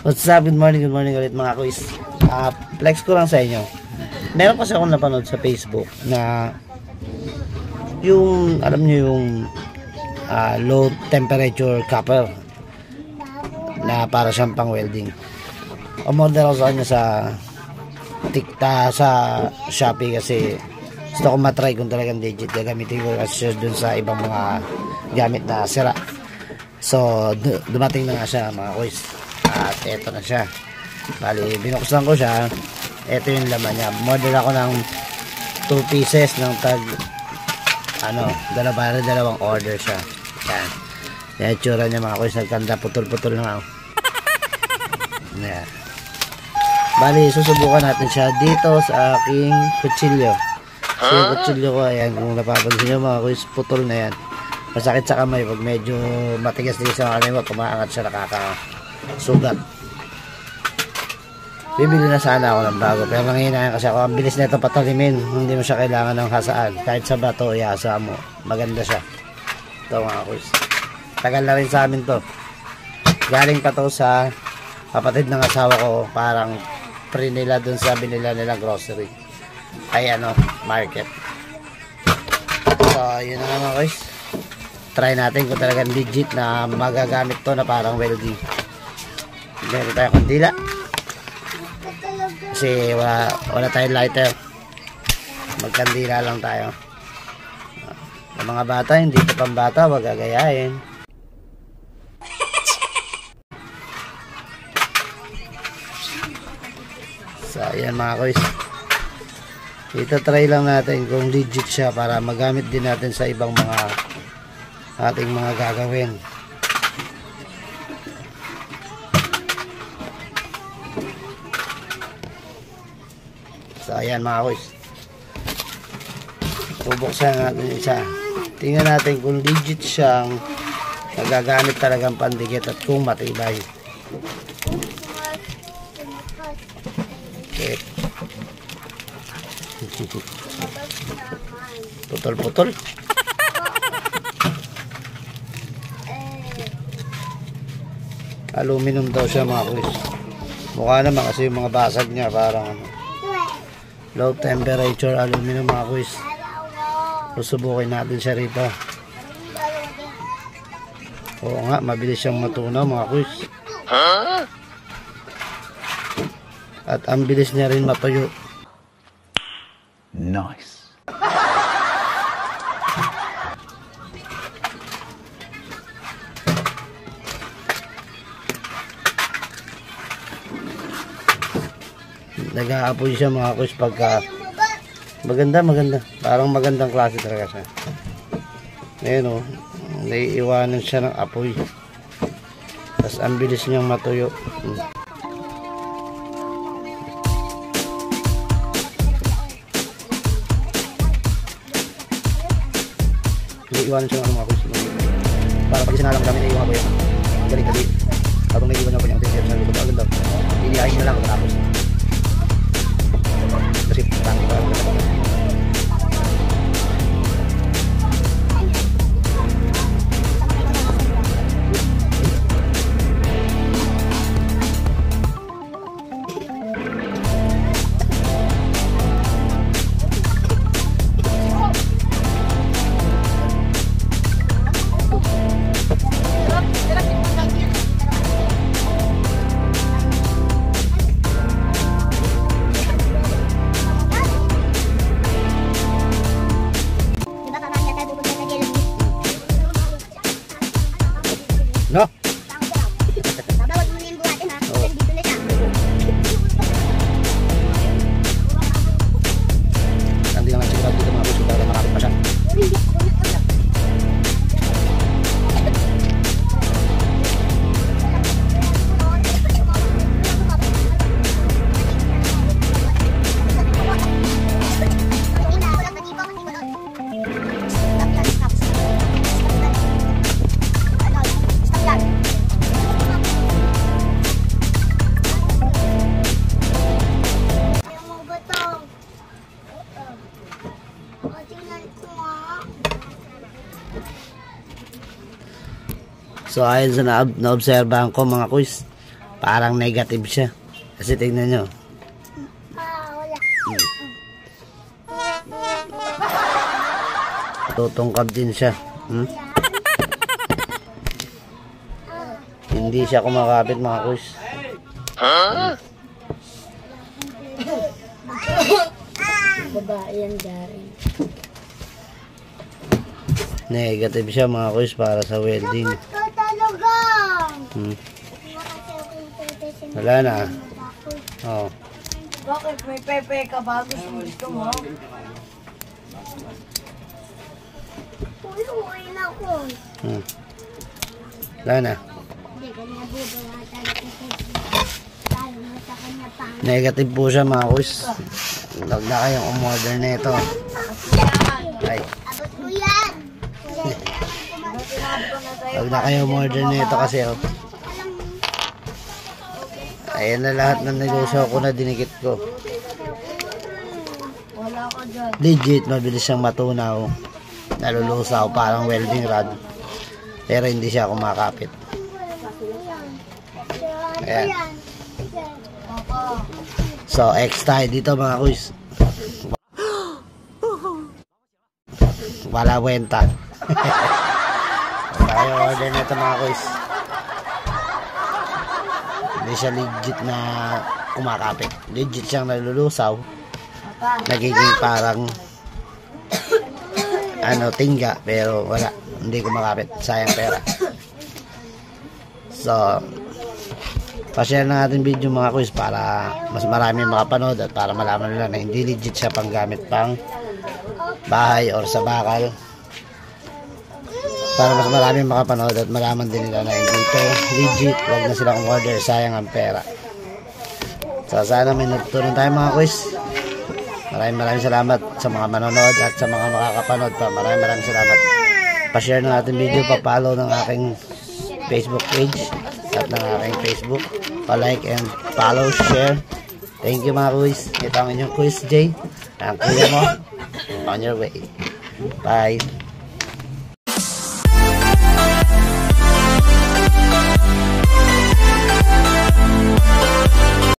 What's up? Good morning ulit mga kuis. Flex ko lang sa inyo. Meron kasi akong napanood sa Facebook na yung, alam nyo yung low temperature copper na para siyang pang welding. Umorder ako sa kanya sa TikTok, sa Shopee kasi gusto ko matry kung talagang legit. Gagamitin ko kasi dun sa ibang mga gamit na sira. So dumating na nga siya mga kuis. At eto na siya. Bali, binuksan ko siya. Eto yung laman niya. Model ako ng 2 pieces ng tag dalawang order siya. Yan. Yan yung tsura niya mga kuis. Nagkanda, putol-putol na ako. Yan. Bali, susubukan natin siya dito sa aking kutsilyo. So yung kutsilyo ko, ayan, kung napapansin nyo mga kuis, putol na yan. Masakit sa kamay pag medyo matigas din sa kamay mo, kumaangat siya, nakakasugat. Bibili na sana ako ng bago, pero nanghihinayan kasi ako. Ang bilis na ito patalimin, hindi mo siya kailangan ng hasaan. Kahit sa bato, iasa mo, maganda siya. Ito mga kuis, tagal na rin sa amin to. Galing pa to sa kapatid ng asawa ko, parang pre nila dun sa binila nilang grocery ay market. So yun na mga kuis, try natin kung talagang legit na magagamit to na parang welding. Meron tayo kandila kasi wala tayong lighter, magkandila lang tayo. Ang mga bata, hindi ito pang bata, wag gagayain. So ayan mga kuis, ito try lang natin kung legit siya para magamit din natin sa ibang mga ating mga gagawin. So ayan mga kuis, bubuksan natin isa, tingnan natin kung legit siyang nagagamit talagang pandikit at kung matibay. Okay. Putol-putol. Aluminum daw siya mga kuis. Mukha naman kasi yung mga basag niya parang low temperature aluminum mga kuis. Susubukin natin siya rito. Oo nga, mabilis siyang matunaw mga kuis. At ang bilis niya rin matuyo. Nice. Nag-aapoy siya mga kuis pagka maganda. Parang magandang klase talaga siya. Ayan o, naiiwanan siya ng apoy. Tapos ang bilis niyang matuyo. Naiiwanan siya ng mga kuis. Para pag isinalang kami naiiwan apoy. Ang galing-gali. Habang naiiwan niya pa niya ang tinsip sa likod. Agad daw. Iniahin na lang tapos. Kasi tangi pa no? Babawag mo na yung buhatin ha. Dito na siya. Hindi lang sigurado dito mga kuis para makapit pa siya. So ayon sa naobserbahan ko mga kuis, Parang negative siya. Kasi tingnan nyo. Wala. Tutungkab din siya. Hindi siya kumakapit mga kuys. Babae yan, Gary. Negative siya mga kuys para sa welding. Ko talaga. Wala na. Oh. Bakit may pepe ka ba? Gusto mo? Uy na ko. Wala na. Hindi ka na bubawatan kasi talo mo sa kanya pa. Negative po siya mga kuys. Huwag na kayong umorder na ito. Ay. Abot ko yan. Huwag na kayong umorder na ito kasi oh. Ayan na lahat ng negosyo ko na dinikit ko. Wala ka dyan. Legit, mabilis siyang matunaw. Nalulusaw, parang welding rod. Pero hindi siya kumakapit. Ayan. So, X tayo dito mga kuys. Wala kwenta. Tayo order na ito mga kuys. Hindi siya legit na kumakapit. Legit siyang nalulusaw. Nagiging parang tingga, pero wala, hindi kumakapit, sayang pera. So pa-share na natin video mga kuys para mas marami makapanood at para malaman nila na hindi legit siya pang gamit pang bahay or sa bakal, para mas marami makapanood at malaman din nila na hindi ito legit. Huwag na silang order, sayang ang pera. So sana may natutunan tayo mga kuys. Maraming salamat sa mga manonood at sa mga makakapanood pa. Maraming salamat. Pa-share na natin video, pa-follow ng aking Facebook page at ng aking Facebook. Pa-like and follow, share. Thank you mga kuys. Ito ang inyong Kuis J. Ang kuya mo, on your way. Bye.